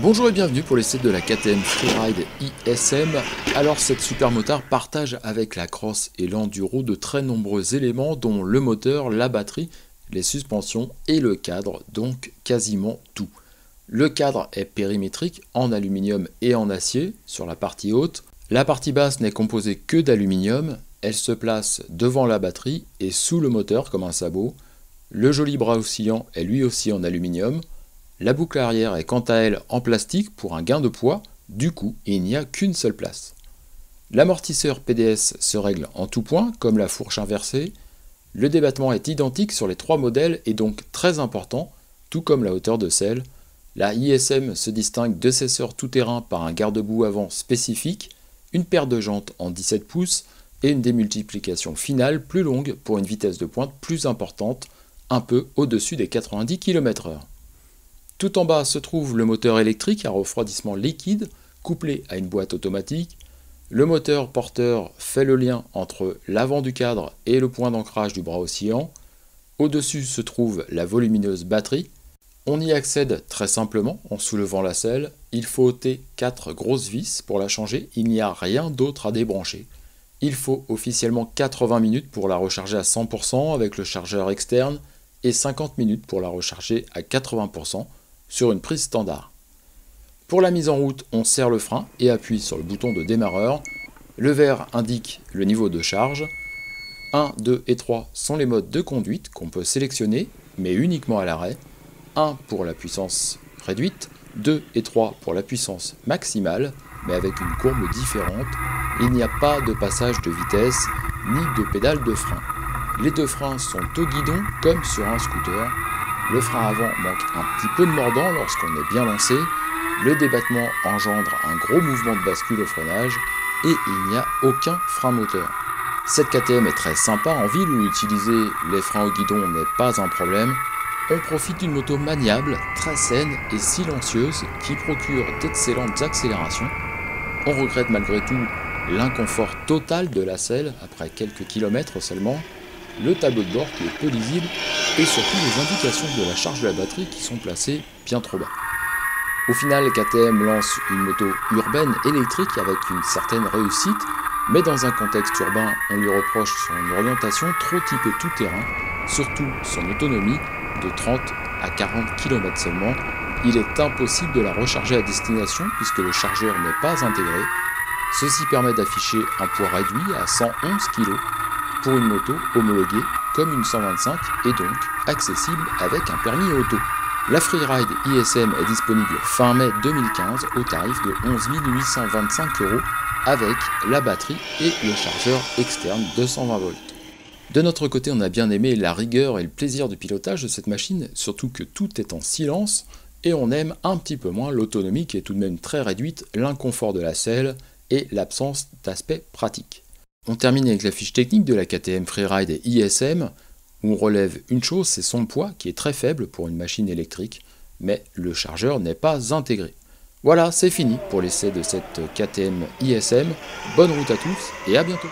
Bonjour et bienvenue pour l'essai de la KTM Freeride ISM. Alors cette supermotard partage avec la Cross et l'Enduro de très nombreux éléments dont le moteur, la batterie, les suspensions et le cadre, donc quasiment tout. Le cadre est périmétrique en aluminium et en acier sur la partie haute. La partie basse n'est composée que d'aluminium, elle se place devant la batterie et sous le moteur comme un sabot. Le joli bras oscillant est lui aussi en aluminium. La boucle arrière est quant à elle en plastique pour un gain de poids, du coup il n'y a qu'une seule place. L'amortisseur PDS se règle en tout point comme la fourche inversée. Le débattement est identique sur les trois modèles et donc très important, tout comme la hauteur de selle. La ISM se distingue de ses sœurs tout-terrain par un garde-boue avant spécifique, une paire de jantes en 17 pouces et une démultiplication finale plus longue pour une vitesse de pointe plus importante, un peu au-dessus des 90 km/h. Tout en bas se trouve le moteur électrique à refroidissement liquide, couplé à une boîte automatique. Le moteur porteur fait le lien entre l'avant du cadre et le point d'ancrage du bras oscillant. Au-dessus se trouve la volumineuse batterie. On y accède très simplement en soulevant la selle. Il faut ôter 4 grosses vis pour la changer, il n'y a rien d'autre à débrancher. Il faut officiellement 80 minutes pour la recharger à 100% avec le chargeur externe et 50 minutes pour la recharger à 80%. Sur une prise standard. Pour la mise en route, on serre le frein et appuie sur le bouton de démarreur. Le vert indique le niveau de charge. 1, 2 et 3 sont les modes de conduite qu'on peut sélectionner, mais uniquement à l'arrêt. 1 pour la puissance réduite, 2 et 3 pour la puissance maximale, mais avec une courbe différente. Il n'y a pas de passage de vitesse, ni de pédale de frein. Les deux freins sont au guidon comme sur un scooter. Le frein avant manque un petit peu de mordant lorsqu'on est bien lancé, le débattement engendre un gros mouvement de bascule au freinage et il n'y a aucun frein moteur. Cette KTM est très sympa en ville où utiliser les freins au guidon n'est pas un problème. On profite d'une moto maniable, très saine et silencieuse qui procure d'excellentes accélérations. On regrette malgré tout l'inconfort total de la selle après quelques kilomètres seulement, le tableau de bord qui est peu lisible et surtout les indications de la charge de la batterie qui sont placées bien trop bas. Au final, KTM lance une moto urbaine électrique avec une certaine réussite, mais dans un contexte urbain, on lui reproche son orientation trop typée tout-terrain, surtout son autonomie de 30 à 40 km seulement. Il est impossible de la recharger à destination puisque le chargeur n'est pas intégré. Ceci permet d'afficher un poids réduit à 111 kg pour une moto homologuée comme une 125 et donc accessible avec un permis auto. La Freeride ISM est disponible fin mai 2015 au tarif de 11 825 € avec la batterie et le chargeur externe 220 volts. De notre côté, on a bien aimé la rigueur et le plaisir de pilotage de cette machine, surtout que tout est en silence, et on aime un petit peu moins l'autonomie qui est tout de même très réduite, l'inconfort de la selle et l'absence d'aspect pratique. On termine avec la fiche technique de la KTM Freeride ISM, où on relève une chose, c'est son poids qui est très faible pour une machine électrique, mais le chargeur n'est pas intégré. Voilà, c'est fini pour l'essai de cette KTM ISM. Bonne route à tous et à bientôt.